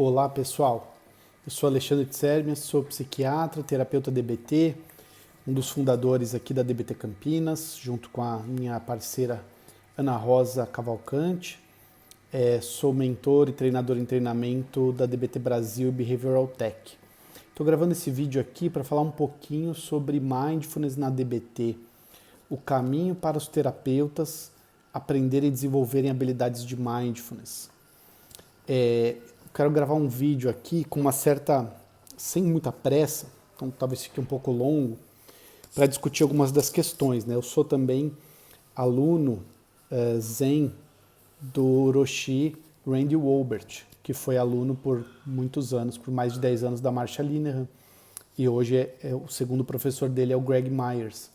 Olá pessoal, eu sou Alexandre Tsermias, sou psiquiatra, terapeuta DBT, um dos fundadores aqui da DBT Campinas, junto com a minha parceira Ana Rosa Cavalcante. Sou mentor e treinador em treinamento da DBT Brasil e Behavioral Tech. Estou gravando esse vídeo aqui para falar um pouquinho sobre Mindfulness na DBT, o caminho para os terapeutas aprenderem e desenvolverem habilidades de Mindfulness. Quero gravar um vídeo aqui com sem muita pressa, então talvez fique um pouco longo, para discutir algumas das questões, né? Eu sou também aluno Zen do Roshi Randy Wolbert, que foi aluno por muitos anos, por mais de 10 anos da Marsha Linehan, e hoje o segundo professor dele é o Greg Myers,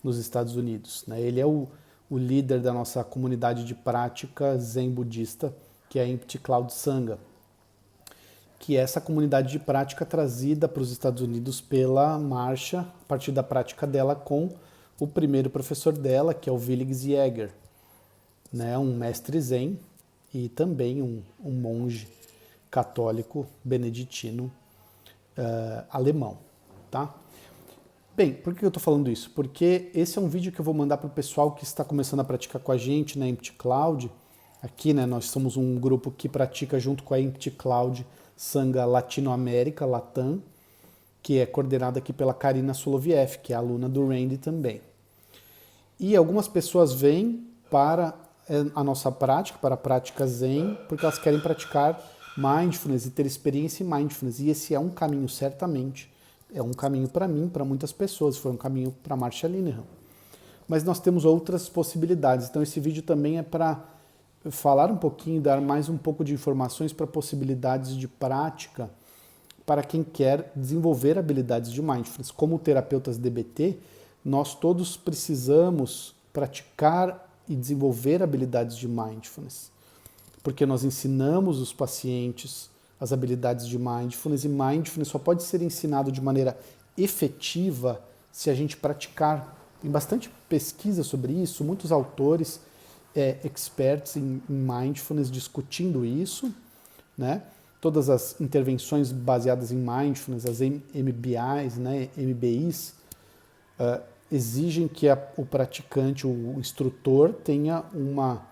nos Estados Unidos, né? Ele é o líder da nossa comunidade de prática Zen budista, que é a Empty Cloud Sangha, que é essa comunidade de prática trazida para os Estados Unidos pela Marsha, a partir da prática dela com o primeiro professor dela, que é o Willig Jäger, né, um mestre zen e também um monge católico beneditino alemão. Tá? Bem, por que eu estou falando isso? Porque esse é um vídeo que eu vou mandar para o pessoal que está começando a praticar com a gente na Empty Cloud. Aqui, né, nós somos um grupo que pratica junto com a Empty Cloud Sangha Latinoamérica, Latam, que é coordenada aqui pela Karina Soloviev, que é aluna do Randy também. E algumas pessoas vêm para a nossa prática, para a prática Zen, porque elas querem praticar Mindfulness e ter experiência em Mindfulness. E esse é um caminho, certamente. É um caminho para mim, para muitas pessoas. Foi um caminho para Marsha Linehan. Mas nós temos outras possibilidades. Então esse vídeo também é para falar um pouquinho, dar mais um pouco de informações para possibilidades de prática para quem quer desenvolver habilidades de Mindfulness. Como terapeutas DBT, nós todos precisamos praticar e desenvolver habilidades de Mindfulness, porque nós ensinamos os pacientes as habilidades de Mindfulness, e Mindfulness só pode ser ensinado de maneira efetiva se a gente praticar. Tem bastante pesquisa sobre isso, muitos autores experts em Mindfulness discutindo isso, né? Todas as intervenções baseadas em Mindfulness, as MBIs, né? MBIs, exigem que o praticante, o instrutor, tenha uma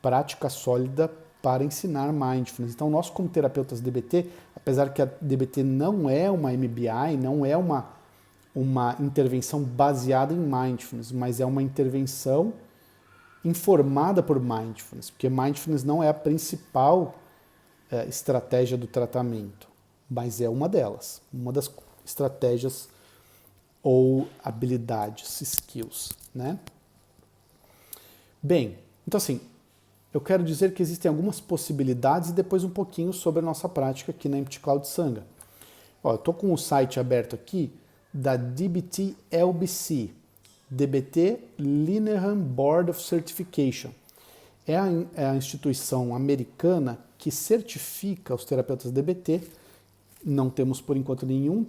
prática sólida para ensinar Mindfulness. Então, nós como terapeutas DBT, apesar que a DBT não é uma MBI, não é uma intervenção baseada em Mindfulness, mas é uma intervenção informada por Mindfulness, porque Mindfulness não é a principal estratégia do tratamento, mas é uma delas, uma das estratégias ou habilidades, skills, né? Bem, então assim, eu quero dizer que existem algumas possibilidades e depois um pouquinho sobre a nossa prática aqui na Empty Cloud Sangha. Ó, eu estou com o site aberto aqui da DBT LBC, DBT Linehan Board of Certification. É a instituição americana que certifica os terapeutas DBT. Não temos, por enquanto, nenhuma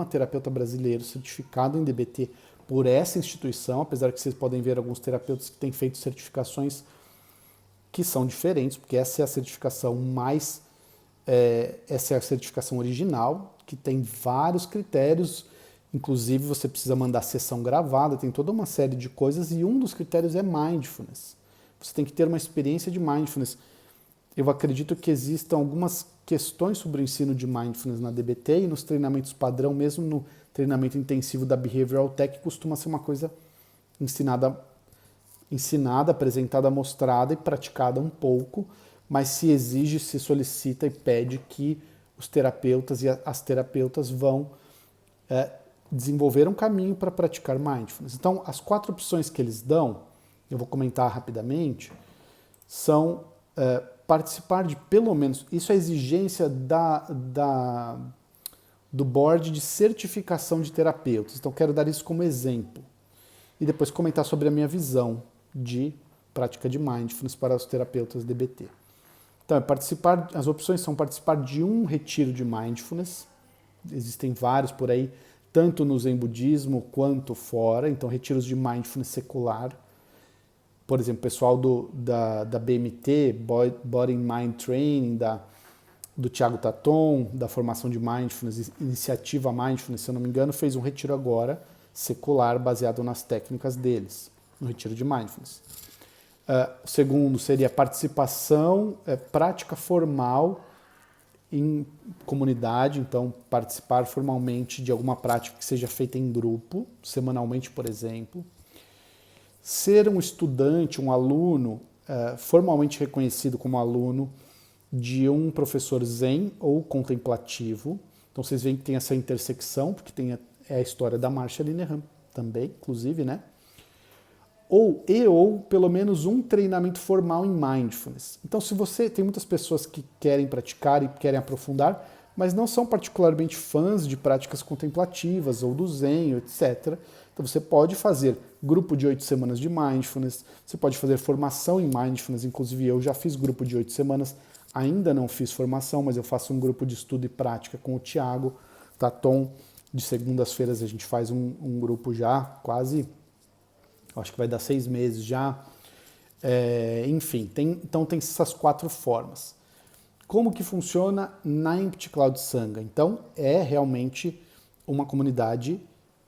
terapeuta brasileiro certificado em DBT por essa instituição, apesar que vocês podem ver alguns terapeutas que têm feito certificações que são diferentes, porque essa é a certificação essa é a certificação original, que tem vários critérios. Inclusive, você precisa mandar sessão gravada, tem toda uma série de coisas, e um dos critérios é Mindfulness. Você tem que ter uma experiência de Mindfulness. Eu acredito que existam algumas questões sobre o ensino de Mindfulness na DBT e nos treinamentos padrão, mesmo no treinamento intensivo da Behavioral Tech, costuma ser uma coisa ensinada, apresentada, mostrada e praticada um pouco, mas se exige, se solicita e pede que os terapeutas e as terapeutas vão desenvolver um caminho para praticar Mindfulness. Então, as 4 opções que eles dão, eu vou comentar rapidamente, são participar de pelo menos, isso é exigência do board de certificação de terapeutas. Então, quero dar isso como exemplo. E depois comentar sobre a minha visão de prática de Mindfulness para os terapeutas DBT. Então, as opções são participar de um retiro de Mindfulness, existem vários por aí, tanto no Zen budismo quanto fora, então retiros de Mindfulness secular. Por exemplo, o pessoal da BMT, Body and Mind Training, da do Thiago Taton, da formação de Mindfulness, Iniciativa Mindfulness, se eu não me engano, fez um retiro agora, secular, baseado nas técnicas deles, no retiro de Mindfulness. O segundo seria participação, prática formal em comunidade, então participar formalmente de alguma prática que seja feita em grupo, semanalmente, por exemplo. Ser um estudante, um aluno, formalmente reconhecido como aluno de um professor zen ou contemplativo. Então vocês veem que tem essa intersecção, porque tem a história da Marsha Linehan também, inclusive, né? Ou pelo menos um treinamento formal em Mindfulness. Então, se você tem muitas pessoas que querem praticar e querem aprofundar, mas não são particularmente fãs de práticas contemplativas ou do Zen, etc. Então, você pode fazer grupo de 8 semanas de Mindfulness, você pode fazer formação em Mindfulness, inclusive eu já fiz grupo de 8 semanas, ainda não fiz formação, mas eu faço um grupo de estudo e prática com o Thiago Taton. De segundas-feiras a gente faz um grupo já quase... acho que vai dar 6 meses já. Enfim, então tem essas 4 formas. Como que funciona na Empty Cloud Sangha? Então, é realmente uma comunidade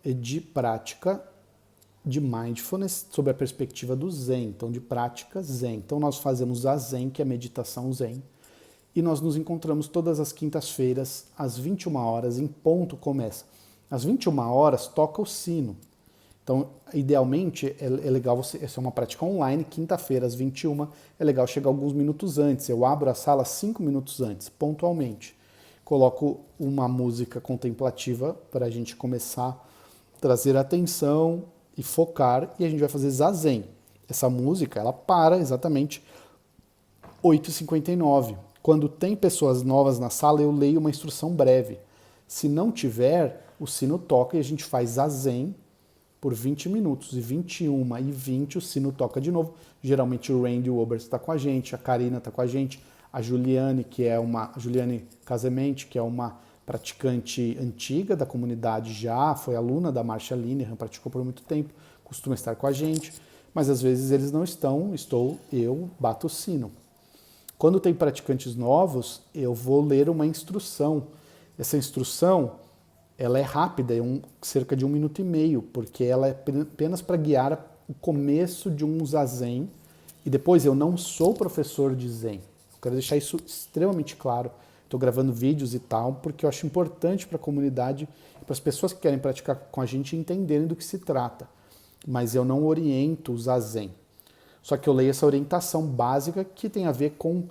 de prática de Mindfulness sob a perspectiva do Zen, então de prática Zen. Então, nós fazemos a Zen, que é a meditação Zen, e nós nos encontramos todas as quintas-feiras, às 21 horas, em ponto começa. Às 21 horas, toca o sino. Então, idealmente, é legal essa é uma prática online, quinta-feira às 21, é legal chegar alguns minutos antes. Eu abro a sala 5 minutos antes, pontualmente. Coloco uma música contemplativa para a gente começar a trazer atenção e focar, e a gente vai fazer zazen. Essa música, ela para exatamente 8h59. Quando tem pessoas novas na sala, eu leio uma instrução breve. Se não tiver, o sino toca e a gente faz zazen por 20 minutos, e 21h20 o sino toca de novo. Geralmente o Randy Oberst está com a gente, a Karina está com a gente, a Juliane, Juliane Casemente, que é uma praticante antiga da comunidade já, foi aluna da Marsha Linehan, praticou por muito tempo, costuma estar com a gente, mas às vezes eles não estão, eu bato o sino. Quando tem praticantes novos, eu vou ler uma instrução. Essa instrução, ela é rápida, cerca de 1 minuto e meio, porque ela é apenas para guiar o começo de um zazen. E depois, eu não sou professor de Zen. Eu quero deixar isso extremamente claro. Estou gravando vídeos e tal, porque eu acho importante para a comunidade, para as pessoas que querem praticar com a gente entenderem do que se trata. Mas eu não oriento o zazen. Só que eu leio essa orientação básica que tem a ver com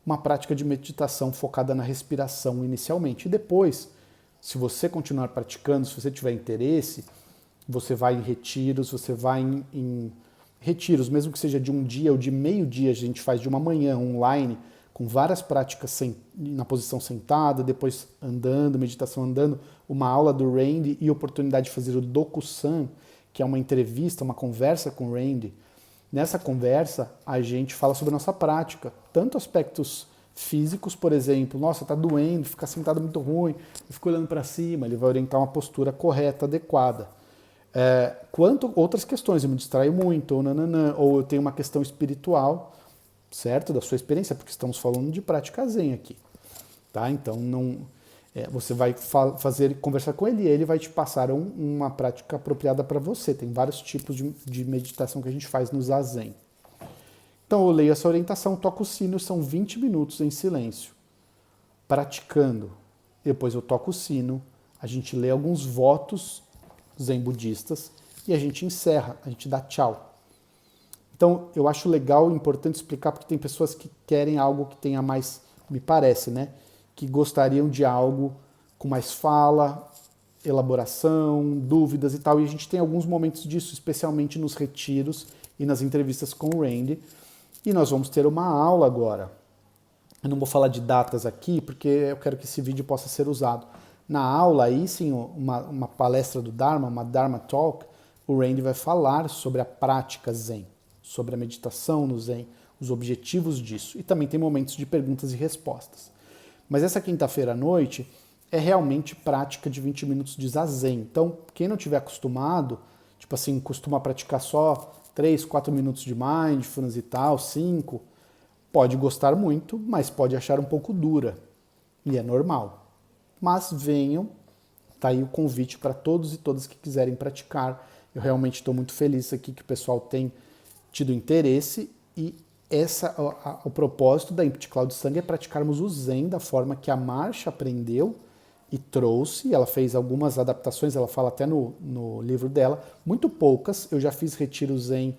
uma prática de meditação focada na respiração inicialmente. E depois, se você continuar praticando, se você tiver interesse, você vai em retiros, você vai em retiros, mesmo que seja de um dia ou de meio dia, a gente faz de uma manhã online, com várias práticas na posição sentada, depois andando, meditação andando, uma aula do Randy e oportunidade de fazer o Dokusan, que é uma entrevista, uma conversa com o Randy. Nessa conversa, a gente fala sobre a nossa prática, tanto aspectos físicos, por exemplo, nossa, tá doendo, ficar sentado é muito ruim, eu fico olhando para cima, ele vai orientar uma postura correta, adequada. Quanto outras questões, eu me distraio muito, ou eu tenho uma questão espiritual, certo? Da sua experiência, porque estamos falando de prática Zen aqui, tá? Então, você vai conversar com ele e ele vai te passar uma prática apropriada para você. Tem vários tipos de meditação que a gente faz no Zazen. Então eu leio essa orientação, toco o sino, são 20 minutos em silêncio, praticando. Depois eu toco o sino, a gente lê alguns votos zen budistas e a gente encerra, a gente dá tchau. Então eu acho legal e importante explicar, porque tem pessoas que querem algo que tenha mais, me parece, né? Que gostariam de algo com mais fala, elaboração, dúvidas e tal. E a gente tem alguns momentos disso, especialmente nos retiros e nas entrevistas com o Randy. E nós vamos ter uma aula agora. Eu não vou falar de datas aqui, porque eu quero que esse vídeo possa ser usado. Na aula, aí sim, uma palestra do Dharma, uma Dharma Talk, o Randy vai falar sobre a prática Zen, sobre a meditação no Zen, os objetivos disso. E também tem momentos de perguntas e respostas. Mas essa quinta-feira à noite é realmente prática de 20 minutos de Zazen. Então, quem não tiver acostumado, tipo assim, costuma praticar só 3, 4 minutos de Mindfulness e tal, 5, pode gostar muito, mas pode achar um pouco dura. E é normal. Mas venham, tá aí o convite para todos e todas que quiserem praticar. Eu realmente estou muito feliz aqui que o pessoal tem tido interesse e o propósito da Empty Cloud Sangha é praticarmos o Zen da forma que a Marcia aprendeu e trouxe. Ela fez algumas adaptações, ela fala até no livro dela, muito poucas. Eu já fiz retiro Zen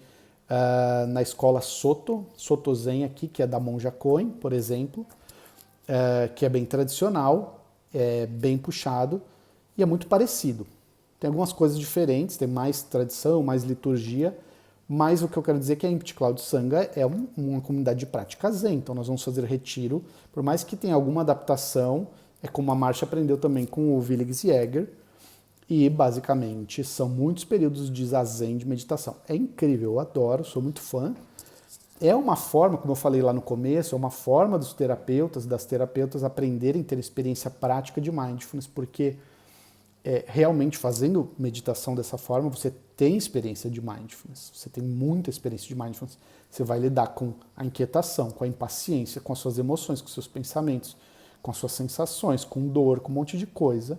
na escola Soto Zen aqui, que é da Monja Coen, por exemplo, que é bem tradicional, é bem puxado e é muito parecido. Tem algumas coisas diferentes, tem mais tradição, mais liturgia, mas o que eu quero dizer é que a Empty Cloud Sangha é uma comunidade de prática Zen, então nós vamos fazer retiro, por mais que tenha alguma adaptação, é como a Marcia aprendeu também com o Willigs Jäger, e basicamente são muitos períodos de zazen, de meditação. É incrível, eu adoro, sou muito fã. É uma forma, como eu falei lá no começo, é uma forma dos terapeutas, das terapeutas aprenderem a ter experiência prática de mindfulness, porque realmente fazendo meditação dessa forma, você tem experiência de mindfulness, você tem muita experiência de mindfulness. Você vai lidar com a inquietação, com a impaciência, com as suas emoções, com os seus pensamentos, com as suas sensações, com dor, com um monte de coisa.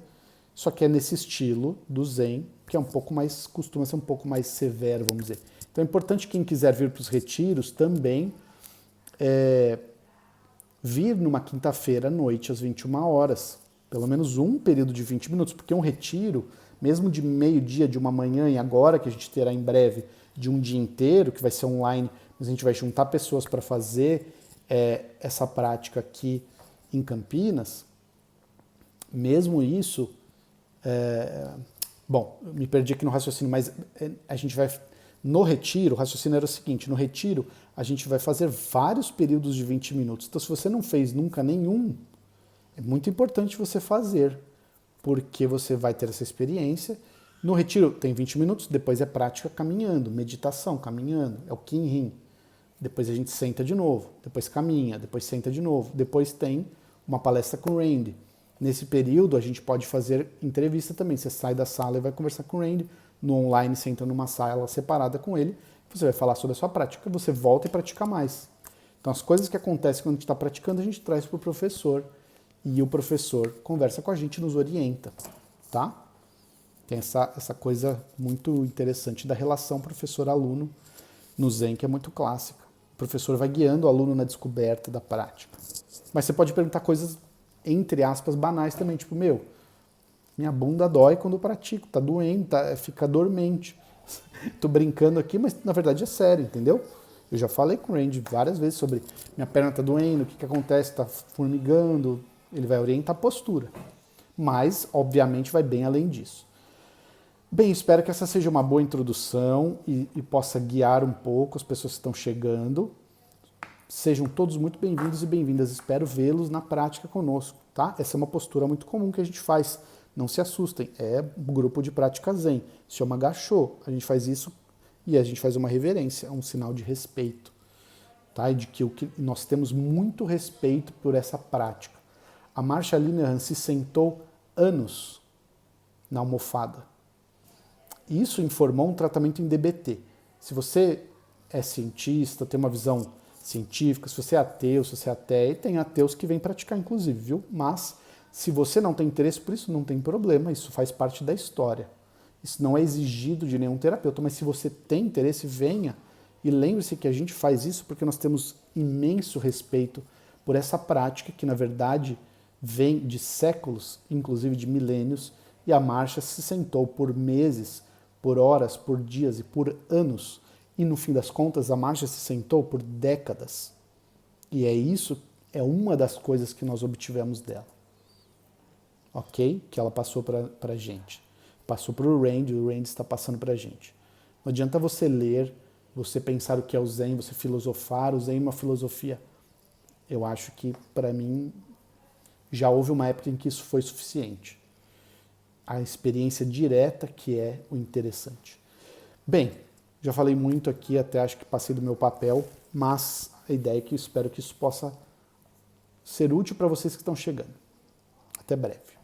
Só que é nesse estilo do Zen, que é um pouco mais, costuma ser um pouco mais severo, vamos dizer. Então é importante quem quiser vir para os retiros também vir numa quinta-feira à noite, às 21 horas. Pelo menos um período de 20 minutos, porque um retiro, mesmo de meio-dia, de uma manhã, e agora que a gente terá em breve, de um dia inteiro, que vai ser online, mas a gente vai juntar pessoas para fazer essa prática aqui em Campinas, mesmo isso, bom, me perdi aqui no raciocínio, mas a gente vai, no retiro, o raciocínio era o seguinte, no retiro a gente vai fazer vários períodos de 20 minutos, então se você não fez nunca nenhum, é muito importante você fazer, porque você vai ter essa experiência. No retiro tem 20 minutos, depois é prática caminhando, meditação caminhando, é o Kinhin. Depois a gente senta de novo, depois caminha, depois senta de novo, depois tem uma palestra com o Randy. Nesse período a gente pode fazer entrevista também, você sai da sala e vai conversar com o Randy, no online senta numa sala separada com ele, você vai falar sobre a sua prática, você volta e pratica mais. Então as coisas que acontecem quando a gente está praticando, a gente traz para o professor, e o professor conversa com a gente e nos orienta, tá? Tem essa coisa muito interessante da relação professor-aluno no Zen, que é muito clássica. O professor vai guiando o aluno na descoberta da prática. Mas você pode perguntar coisas, entre aspas, banais também, tipo, minha bunda dói quando eu pratico, tá doendo, fica dormente. Tô brincando aqui, mas na verdade é sério, entendeu? Eu já falei com o Randy várias vezes sobre minha perna tá doendo, o que acontece, tá formigando. Ele vai orientar a postura, mas, obviamente, vai bem além disso. Bem, espero que essa seja uma boa introdução e possa guiar um pouco as pessoas que estão chegando. Sejam todos muito bem-vindos e bem-vindas. Espero vê-los na prática conosco, tá? Essa é uma postura muito comum que a gente faz. Não se assustem, é um grupo de prática Zen. Se chama Gachô. A gente faz isso e a gente faz uma reverência, um sinal de respeito, tá? E de que nós temos muito respeito por essa prática. A Marcia Linehan se sentou anos na almofada. Isso informou um tratamento em DBT. Se você é cientista, tem uma visão científica, se você é ateu, se você é ateia, e tem ateus que vêm praticar, inclusive, viu? Mas, se você não tem interesse por isso, não tem problema, isso faz parte da história. Isso não é exigido de nenhum terapeuta, mas se você tem interesse, venha. E lembre-se que a gente faz isso porque nós temos imenso respeito por essa prática que, na verdade, vem de séculos, inclusive de milênios, e a Marcia se sentou por meses, por horas, por dias e por anos. E no fim das contas, a Marcia se sentou por décadas. E é uma das coisas que nós obtivemos dela. Ok? Que ela passou para a gente. Passou para o Randy está passando para a gente. Não adianta você ler, você pensar o que é o Zen, você filosofar, o Zen é uma filosofia. Eu acho que, para mim, já houve uma época em que isso foi suficiente. A experiência direta que é o interessante. Bem, já falei muito aqui, até acho que passei do meu papel, mas a ideia é que eu espero que isso possa ser útil para vocês que estão chegando. Até breve.